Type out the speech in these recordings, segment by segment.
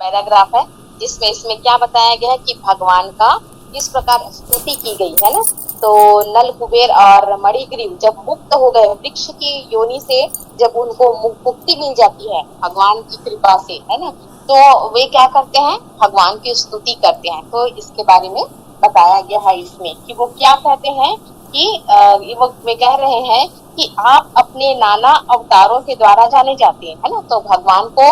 Paragraph है जिसमें इसमें क्या बताया गया है कि भगवान का किस प्रकार स्तुति की गई है ना। तो नल कुबेर और मणिग्रीव जब मुक्त हो गए वृक्ष की योनि से, जब उनको मुक्ति मिल जाती है भगवान की कृपा से, है ना, तो वे क्या करते हैं, भगवान की स्तुति करते हैं। तो इसके बारे में बताया गया है इसमें कि वो क्या कहते हैं कि वो वे कह रहे हैं कि आप अपने नाना अवतारों के द्वारा जाने जाते हैं, है ना। तो भगवान को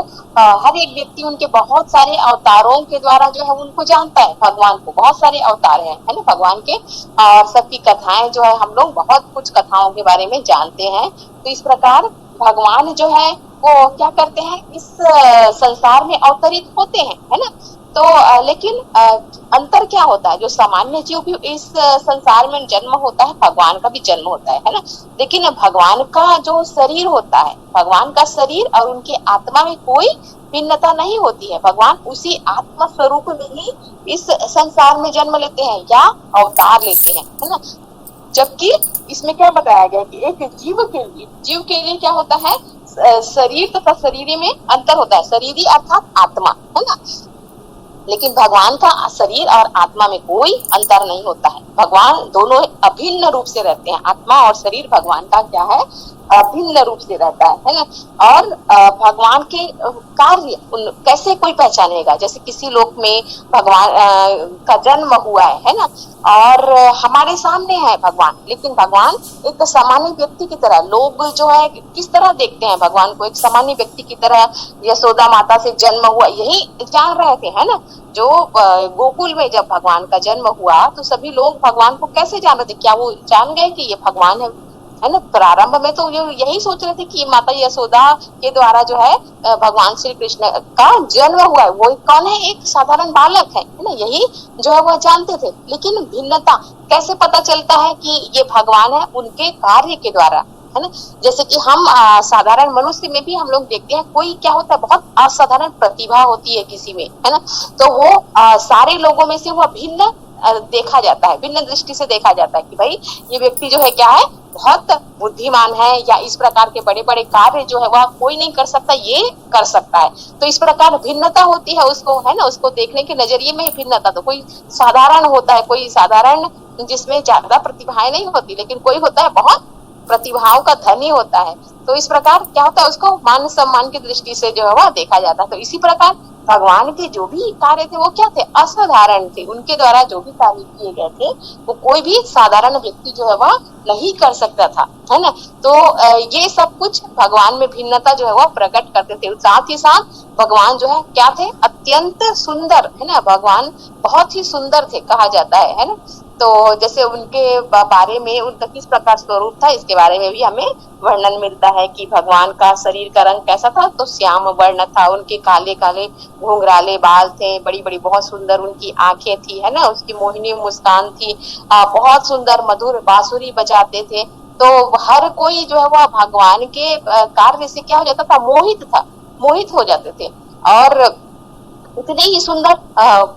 हर एक व्यक्ति उनके बहुत सारे अवतारों के द्वारा जो है उनको जानता है। भगवान को बहुत सारे अवतार हैं, है ना, भगवान के, और सबकी कथाएं जो है हम लोग बहुत कुछ कथाओं के बारे में जानते हैं। तो इस प्रकार भगवान जो है वो क्या करते हैं, इस संसार में अवतरित होते हैं, है ना। तो लेकिन अंतर क्या होता है, जो सामान्य जीव भी इस संसार में जन्म होता है, भगवान का भी जन्म होता है ना। लेकिन भगवान का जो शरीर होता है, भगवान का शरीर और उनके आत्मा में कोई भिन्नता नहीं होती है। भगवान उसी आत्मा स्वरूप में ही इस संसार में जन्म लेते हैं या अवतार लेते हैं, है ना। जबकि इसमें क्या बताया गया कि एक जीव के लिए क्या होता है, शरीर तथा शरीर में अंतर होता है। शरीरी अर्थात आत्मा, है ना। लेकिन भगवान का शरीर और आत्मा में कोई अंतर नहीं होता है। भगवान दोनों अभिन्न रूप से रहते हैं। आत्मा और शरीर भगवान का क्या है, अभिन्न रूप से रहता है ना। और भगवान के कार्य कैसे कोई पहचानेगा, जैसे किसी लोक में भगवान का जन्म हुआ है ना, और हमारे सामने है भगवान, लेकिन भगवान एक सामान्य व्यक्ति की तरह, लोग जो है किस तरह देखते हैं भगवान को, एक सामान्य व्यक्ति की तरह। यशोदा माता से जन्म हुआ यही जान रहे थे, है ना। जो गोकुल में जब भगवान का जन्म हुआ तो सभी लोग भगवान को कैसे जान रहे थे, क्या वो जान गए कि ये भगवान है ना। प्रारंभ में तो यही सोच रहे थे कि माता यशोदा के द्वारा जो है भगवान श्री कृष्ण का जन्म हुआ है, वो कौन है, एक साधारण बालक है ना, यही जो है वह जानते थे। लेकिन भिन्नता कैसे पता चलता है कि ये भगवान है, उनके कार्य के द्वारा, है ना। जैसे कि हम साधारण मनुष्य में भी हम लोग देखते हैं, कोई क्या होता है, बहुत असाधारण प्रतिभा होती है किसी में, है ना। तो वो सारे लोगों में से वो भिन्न देखा जाता है, भिन्न दृष्टि से देखा जाता है कि भाई ये व्यक्ति जो है क्या है, बहुत बुद्धिमान है, या इस प्रकार के बड़े बड़े कार्य जो है वह कोई नहीं कर सकता, ये कर सकता है। तो इस प्रकार भिन्नता होती है उसको, है ना, उसको देखने के नजरिए में भिन्नता। तो कोई साधारण होता है, कोई साधारण जिसमें ज्यादा प्रतिभाएं नहीं होती, लेकिन कोई होता है बहुत प्रतिभाओं का धनी होता है। तो इस प्रकार क्या होता है, उसको मान सम्मान की दृष्टि से जो है वह देखा जाता है। तो इसी प्रकार भगवान के जो भी कार्य थे वो क्या थे, असाधारण थे। उनके द्वारा जो भी कार्य किए गए थे वो कोई भी साधारण व्यक्ति जो है वह नहीं कर सकता था, है ना। तो ये सब कुछ भगवान में भिन्नता जो है वह प्रकट करते थे। साथ ही साथ भगवान जो है क्या थे, अत्यंत सुंदर, है ना। भगवान बहुत ही सुंदर थे कहा जाता है ना। तो जैसे उनके बारे में उनका किस प्रकार स्वरूप था, इसके बारे में भी हमें वर्णन मिलता है कि भगवान का शरीर का रंग कैसा था, तो श्याम वर्ण था। उनके काले काले घुंघराले बाल थे, बड़ी बड़ी बहुत सुंदर उनकी आंखें थी, है ना। उसकी मोहिनी मुस्कान थी, बहुत सुंदर मधुर बांसुरी बजाते थे। तो हर कोई जो है वह भगवान के कार्य से क्या हो जाता था, मोहित हो जाते थे। और उतने ही सुंदर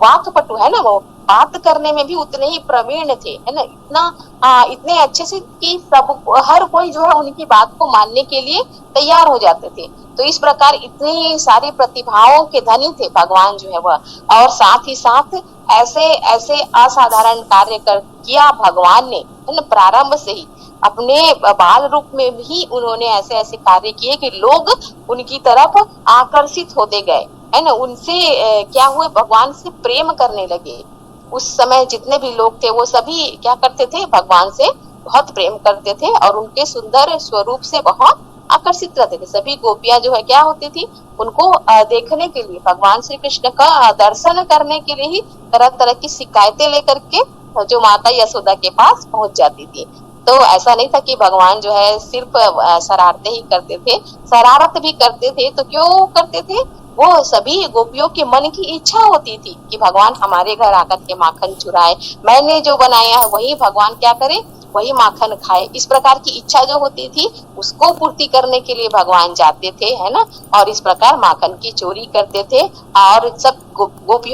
वाक्पटु, है ना, वो बात करने में भी उतने ही प्रवीण थे, है ना। इतने अच्छे से कि सब हर कोई जो है उनकी बात को मानने के लिए तैयार हो जाते थे। तो इस प्रकार इतनी सारी प्रतिभाओं के धनी थे भगवान जो है वह। और साथ ही साथ ऐसे ऐसे असाधारण कार्य किया भगवान ने, है ना। प्रारंभ से ही अपने बाल रूप में भी उन्होंने ऐसे ऐसे कार्य किए कि लोग उनकी तरफ आकर्षित होते गए, है ना। उनसे क्या हुए, भगवान से प्रेम करने लगे। उस समय जितने भी लोग थे वो सभी क्या करते थे, भगवान से बहुत प्रेम करते थे और उनके सुंदर स्वरूप से बहुत आकर्षित रहते थे। सभी गोपियां जो है क्या होती थी, उनको देखने के लिए, भगवान श्री कृष्ण का दर्शन करने के लिए ही तरह तरह की शिकायतें लेकर के जो माता यशोदा के पास पहुंच जाती थी। तो ऐसा नहीं था कि भगवान जो है सिर्फ शरारते ही करते थे, शरारत भी करते थे। तो क्यों करते थे, वो सभी गोपियों के मन की इच्छा होती थी कि भगवान हमारे घर आकर के माखन चुराए, मैंने जो बनाया है वही भगवान क्या करे, वही माखन खाए। इस प्रकार की इच्छा जो होती थी उसको पूर्ति करने के लिए भगवान जाते थे, है ना। और इस प्रकार माखन की चोरी करते थे और सब गोप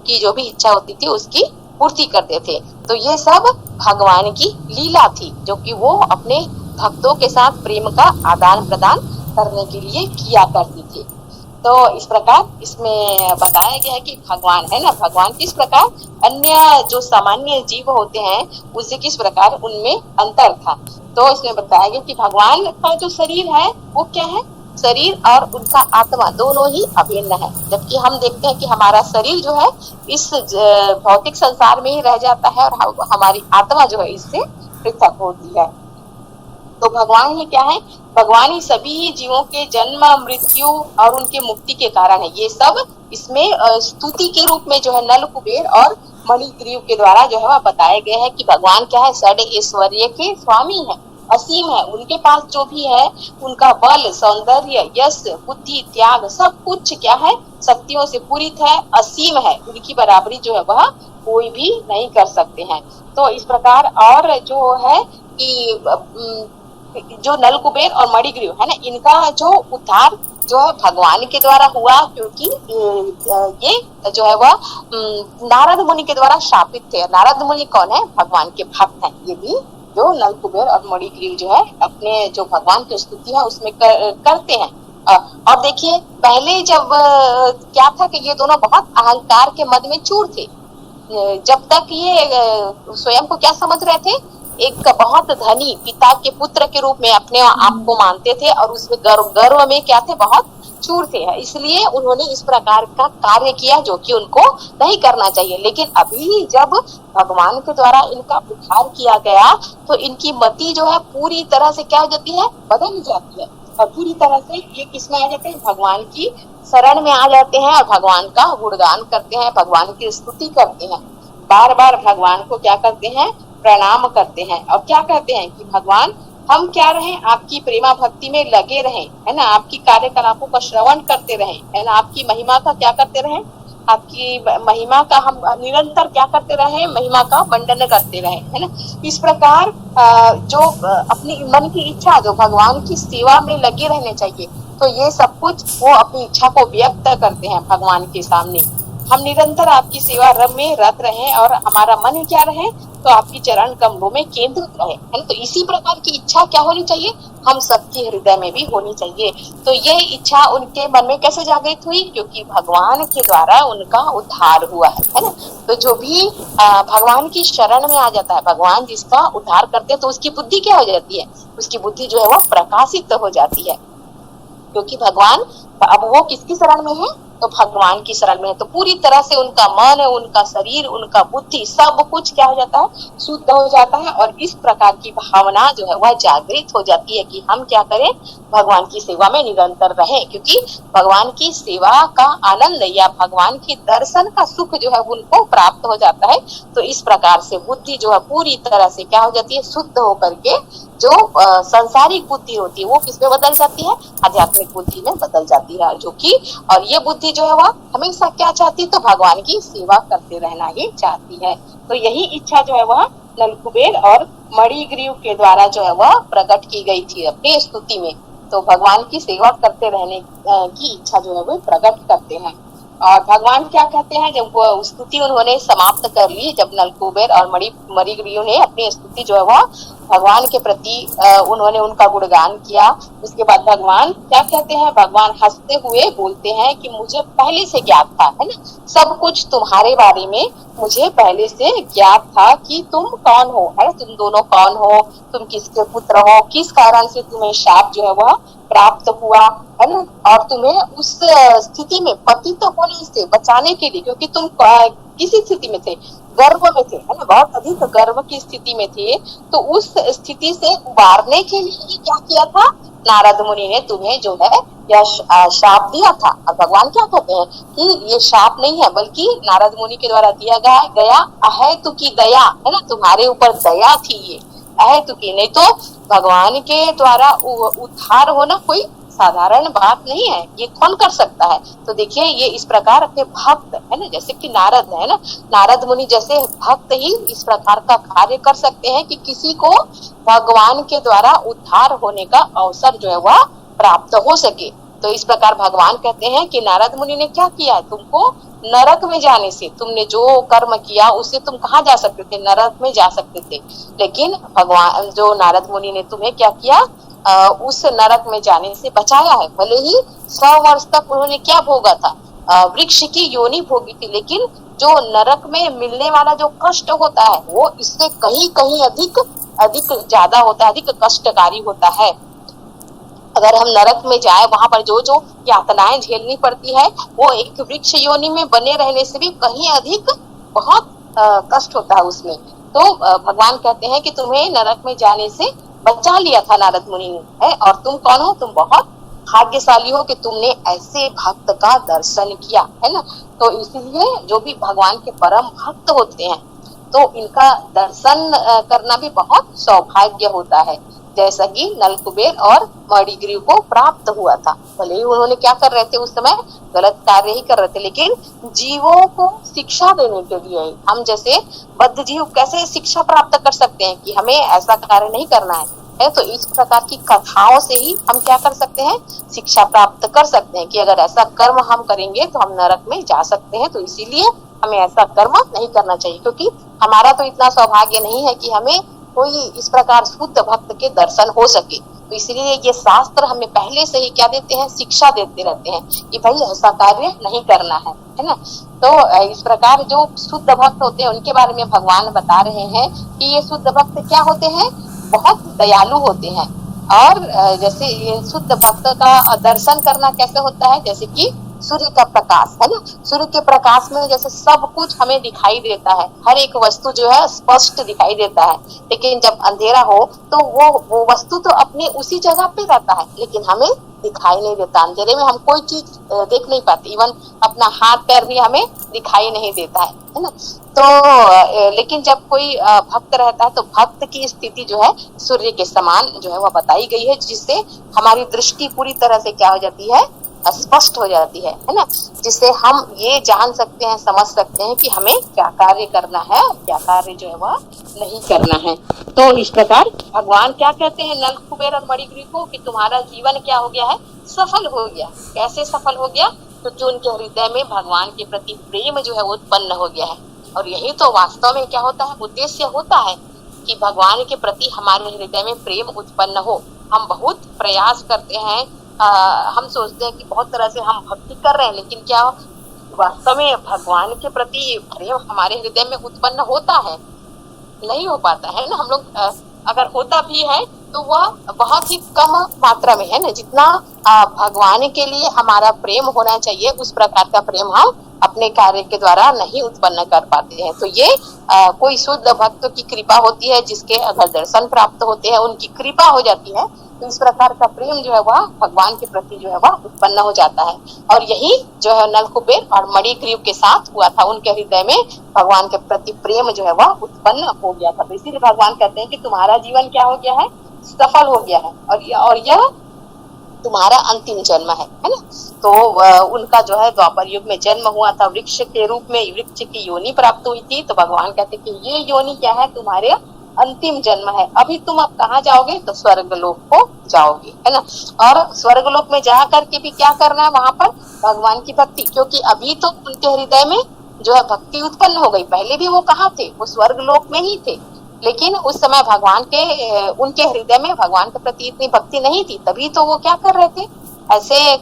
की जो भी इच्छा होती थी उसकी पूर्ति करते थे। तो ये सब भगवान की लीला थी, जो कि वो अपने भक्तों के साथ प्रेम का आदान प्रदान करने के लिए किया करती थी। तो इस प्रकार इसमें बताया गया है कि भगवान है ना, भगवान किस प्रकार अन्य जो सामान्य जीव होते हैं उससे किस प्रकार उनमें अंतर था। तो इसमें बताया गया कि भगवान का जो शरीर है वो क्या है, शरीर और उनका आत्मा दोनों ही अभिन्न है। जबकि हम देखते हैं कि हमारा शरीर जो है इस भौतिक संसार में ही रह जाता है और हमारी आत्मा जो है इससे पृथक होती है। तो भगवान ही क्या है, भगवान ही सभी जीवों के जन्म मृत्यु और उनके मुक्ति के कारण है। ये सब इसमें स्तुति के रूप में जो है नल कुबेर और मणिग्रीव के द्वारा जो है वह बताए गए हैं कि भगवान क्या है, षड ऐश्वर्य के स्वामी है, असीम है। उनके पास जो भी है उनका बल, सौंदर्य, यश, बुद्धि, त्याग सब कुछ क्या है, शक्तियों से पूरित है, असीम है। उनकी बराबरी जो है वह कोई भी नहीं कर सकते हैं। तो इस प्रकार और जो है कि जो नल कुबेर और मणिग्रीव है ना, इनका जो उद्धार जो है भगवान के द्वारा हुआ, क्योंकि ये जो है वह नारद मुनि के द्वारा शापित थे। नारद मुनि कौन है, भगवान के भक्त हैं। ये भी जो नल कुबेर और मणिग्रीव जो है अपने जो भगवान की स्तुति है उसमें करते हैं। और देखिए पहले जब क्या था कि ये दोनों बहुत अहंकार के मद में चूर थे। जब तक ये स्वयं को क्या समझ रहे थे, एक बहुत धनी पिता के पुत्र के रूप में अपने आप को मानते थे और उसमें गर्व में क्या थे, बहुत चूर थे। इसलिए उन्होंने इस प्रकार का कार्य किया जो कि उनको नहीं करना चाहिए। लेकिन अभी जब भगवान के द्वारा इनका उद्धार किया गया तो इनकी मति जो है पूरी तरह से क्या हो जाती है, बदल जाती है और पूरी तरह से ये किसमें आ जाते हैं, भगवान की शरण में आ जाते हैं और भगवान का गुणगान करते हैं, भगवान की स्तुति करते हैं, बार बार भगवान को क्या करते हैं, प्रणाम करते हैं। और क्या कहते हैं कि भगवान हम क्या रहें, आपकी प्रेमा भक्ति में लगे रहें, है ना, आपकी कार्यकलापों का श्रवण करते रहें, है ना, आपकी महिमा का क्या करते रहें, आपकी महिमा का हम निरंतर क्या करते रहें, महिमा का वंदन करते रहें, है ना। इस प्रकार जो अपनी मन की इच्छा जो भगवान की सेवा में लगे रहने चाहिए, तो ये सब कुछ वो अपनी इच्छा को व्यक्त करते हैं भगवान के सामने। हम निरंतर आपकी सेवा में रत रहें और हमारा मन क्या रहे, तो आपकी चरण कमलों में केंद्रित रहे, है ना। तो इसी प्रकार की इच्छा क्या होनी चाहिए, हम सबके हृदय में भी होनी चाहिए। तो ये इच्छा उनके मन में कैसे जागृत हुई, क्योंकि भगवान के द्वारा उनका उद्धार हुआ है ना। तो जो भी भगवान की शरण में आ जाता है, भगवान जिसका उद्धार करते हैं, तो उसकी बुद्धि क्या हो जाती है, उसकी बुद्धि जो है वो प्रकाशित हो जाती है। क्योंकि भगवान अब वो किसकी शरण में है, तो भगवान की शरण में है। तो पूरी तरह से उनका मन, उनका शरीर, उनका बुद्धि सब कुछ क्या हो जाता है, शुद्ध हो जाता है। और इस प्रकार की भावना जो है वह जागृत हो जाती है कि हम क्या करें, भगवान की सेवा में निरंतर रहें। क्योंकि भगवान की सेवा का आनंद या भगवान की दर्शन का सुख जो है उनको प्राप्त हो जाता है। तो इस प्रकार से बुद्धि जो है पूरी तरह से क्या हो जाती है, शुद्ध होकर के जो संसारिक बुद्धि होती है वो किसमें बदल जाती है, आध्यात्मिक बुद्धि में बदल जाती है। जो कि और ये बुद्धि जो है वह हमेशा क्या चाहती है, तो भगवान की सेवा करते रहना ही चाहती है। तो यही इच्छा जो है वह नल कुबेर और मणिग्रीव के द्वारा जो है वह प्रकट की गई थी अपनी स्तुति में। तो भगवान की सेवा करते रहने की इच्छा जो है वो प्रकट करते हैं। और भगवान क्या कहते हैं, जब वो स्तुति उन्होंने समाप्त कर ली, जब नल कुबेर और मणिग्रीव ने अपनी स्तुति जो है वह भगवान के प्रति उन्होंने उनका गुणगान किया, उसके बाद भगवान क्या कहते हैं, भगवान हंसते हुए बोलते हैं कि मुझे पहले से ज्ञात था, है ना, सब कुछ तुम्हारे बारे में मुझे पहले से ज्ञात था कि तुम कौन हो, है, तुम दोनों कौन हो, तुम किसके पुत्र हो, किस कारण से तुम्हें शाप जो है वह प्राप्त हुआ, है ना। और तुम्हें उस स्थिति में पतित होने से बचाने के लिए, क्योंकि तुम किसी स्थिति में थे, गर्भ में थे, है ना, बहुत अधिक गर्भ की स्थिति में थे, तो उस स्थिति से उबारने के लिए क्या किया था, नारद मुनि ने तुम्हें जो है यह शाप दिया था। और भगवान क्या कहते हैं कि ये शाप नहीं है, बल्कि नारद मुनि के द्वारा दिया गया अहेतु की दया, है ना, तुम्हारे ऊपर दया थी ये अहेतु की। नहीं तो भगवान के द्वारा उद्धार होना कोई साधारण बात नहीं है, ये कौन कर सकता है। तो देखिए ये इस प्रकार अपने भक्त, है ना, जैसे कि नारद है ना, नारद मुनि जैसे भक्त ही इस प्रकार का कार्य कर सकते हैं कि किसी को भगवान के द्वारा उद्धार होने का अवसर जो है वह प्राप्त हो सके। तो इस प्रकार भगवान कहते हैं कि नारद मुनि ने क्या किया, तुमको नरक में जाने से, तुमने जो कर्म किया उससे तुम कहाँ जा सकते थे, नरक में जा सकते थे। लेकिन भगवान जो नारद मुनि ने तुम्हें क्या किया, उस नरक में जाने से बचाया है। भले ही 100 वर्ष तक उन्होंने क्या भोगा था, वृक्ष की योनि भोगी थी, लेकिन जो नरक में मिलने वाला जो कष्ट होता है वो इससे कहीं कहीं अधिक अधिक ज्यादा होता है, अधिक कष्टकारी होता है। अगर हम नरक में जाए, वहां पर जो जो यातनाएं झेलनी पड़ती है वो एक वृक्ष योनि में बने रहने से भी कहीं अधिक बहुत कष्ट होता है उसमें। तो भगवान कहते हैं कि तुम्हें नरक में जाने से बचा लिया था नारद मुनि ने, है, और तुम कौन हो, तुम बहुत भाग्यशाली हो कि तुमने ऐसे भक्त का दर्शन किया, है ना। तो इसीलिए जो भी भगवान के परम भक्त होते हैं तो इनका दर्शन करना भी बहुत सौभाग्य होता है, जैसा कि नलकुबेर और मणिग्रीव को प्राप्त हुआ था। भले ही उन्होंने क्या कर रहे थे उस समय, गलत कार्य ही कर रहे थे, लेकिन जीवों को शिक्षा देने के लिए हम जैसे बद्ध जीव कैसे शिक्षा प्राप्त कर सकते हैं कि हमें ऐसा कार्य नहीं करना है, तो इस प्रकार की कथाओं से ही हम क्या कर सकते हैं, शिक्षा प्राप्त कर सकते हैं कि अगर ऐसा कर्म हम करेंगे तो हम नरक में जा सकते हैं। तो इसीलिए हमें ऐसा कर्म नहीं करना चाहिए, क्योंकि हमारा तो इतना सौभाग्य नहीं है कि हमें कोई इस प्रकार शुद्ध भक्त के दर्शन हो सके। तो इसलिए ये शास्त्र हमें पहले से ही क्या देते हैं, शिक्षा देते रहते हैं कि भाई ऐसा कार्य नहीं करना है ना। तो इस प्रकार जो शुद्ध भक्त होते हैं उनके बारे में भगवान बता रहे हैं कि ये शुद्ध भक्त क्या होते हैं, बहुत दयालु होते हैं। और जैसे ये शुद्ध भक्त का दर्शन करना कैसे होता है, जैसे कि सूर्य का प्रकाश, है ना। सूर्य के प्रकाश में जैसे सब कुछ हमें दिखाई देता है, हर एक वस्तु जो है स्पष्ट दिखाई देता है, लेकिन जब अंधेरा हो तो वो वस्तु तो अपने उसी जगह पे रहता है लेकिन हमें दिखाई नहीं देता। अंधेरे में हम कोई चीज देख नहीं पाते, इवन अपना हाथ पैर भी हमें दिखाई नहीं देता है ना। तो लेकिन जब कोई भक्त रहता है तो भक्त की स्थिति जो है सूर्य के समान जो है वह बताई गई है, जिससे हमारी दृष्टि पूरी तरह से क्या हो जाती है, स्पष्ट हो जाती है ना। जिससे हम ये जान सकते हैं, समझ सकते हैं कि हमें क्या कार्य करना है और क्या कार्य जो है वह नहीं करना है। तो इस प्रकार भगवान क्या कहते हैं नल कुबेर और मणिग्रीव को कि तुम्हारा जीवन क्या हो गया है, सफल हो गया। कैसे सफल हो गया, क्योंकि उनके हृदय में भगवान के प्रति प्रेम जो है वो उत्पन्न हो गया है। और यही तो वास्तव में क्या होता है, उद्देश्य होता है कि भगवान के प्रति हमारे हृदय में प्रेम उत्पन्न हो। हम बहुत प्रयास करते हैं, हम सोचते हैं कि बहुत तरह से हम भक्ति कर रहे हैं, लेकिन क्या वास्तव में भगवान के प्रति प्रेम हमारे हृदय में उत्पन्न होता है, नहीं हो पाता है ना। हम लोग अगर होता भी है तो वह बहुत ही कम मात्रा में है ना। जितना भगवान के लिए हमारा प्रेम होना चाहिए उस प्रकार का प्रेम हम अपने कार्य के द्वारा नहीं उत्पन्न कर पाते हैं। तो ये कोई शुद्ध भक्त की कृपा होती है, जिसके अगर दर्शन प्राप्त होते हैं, उनकी कृपा हो जाती है, तो इस प्रकार का प्रेम जो है वह भगवान के प्रति जो है वह उत्पन्न हो जाता है। और यही जो है नलकुबेर और मणिग्रीव के साथ हुआ था, उनके हृदय में भगवान के प्रति प्रेम जो है वह उत्पन्न हो गया था। तो इसीलिए भगवान कहते हैं कि तुम्हारा जीवन क्या हो गया है, सफल हो गया है, और यह तुम्हारा अंतिम जन्म है ना। तो उनका जो है द्वापर युग में जन्म हुआ था, वृक्ष के रूप में वृक्ष की योनि प्राप्त हुई थी। तो भगवान कहते कि ये योनि क्या है, तुम्हारे अंतिम जन्म है। अभी तुम अब कहाँ जाओगे, तो स्वर्ग लोक को जाओगे, है ना। और स्वर्ग लोक में जा करके भी क्या करना है, वहां पर भगवान की भक्ति, क्योंकि अभी तो उनके हृदय में जो है भक्ति उत्पन्न हो गई। पहले भी वो कहाँ थे, वो स्वर्ग लोक में ही थे, लेकिन उस समय भगवान के उनके हृदय में भगवान के प्रति इतनी भक्ति नहीं थी, तभी तो वो क्या कर रहे थे, ऐसे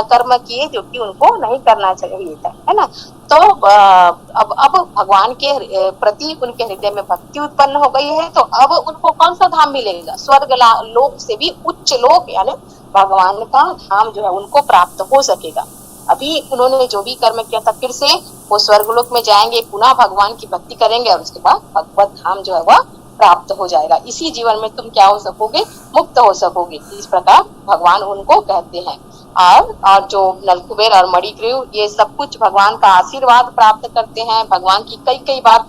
कर्म किए जो कि उनको नहीं करना चाहिए था, है ना। तो अब भगवान के प्रति उनके हृदय में भक्ति उत्पन्न हो गई है, तो अब उनको कौन सा धाम मिलेगा, स्वर्ग लोक से भी उच्च लोक, यानी भगवान का धाम जो है उनको प्राप्त हो सकेगा। अभी उन्होंने जो भी कर्म किया था, फिर से वो स्वर्गलोक में जाएंगे, पुनः भगवान की भक्ति करेंगे और उसके बाद भगवत धाम जो है वह प्राप्त हो जाएगा। इसी जीवन में तुम क्या हो सकोगे, मुक्त हो सकोगे। इस प्रकार भगवान उनको कहते हैं। और जो नलकुबेर और मणिग्रीव ये सब कुछ भगवान का आशीर्वाद प्राप्त करते हैं, भगवान की कई कई बार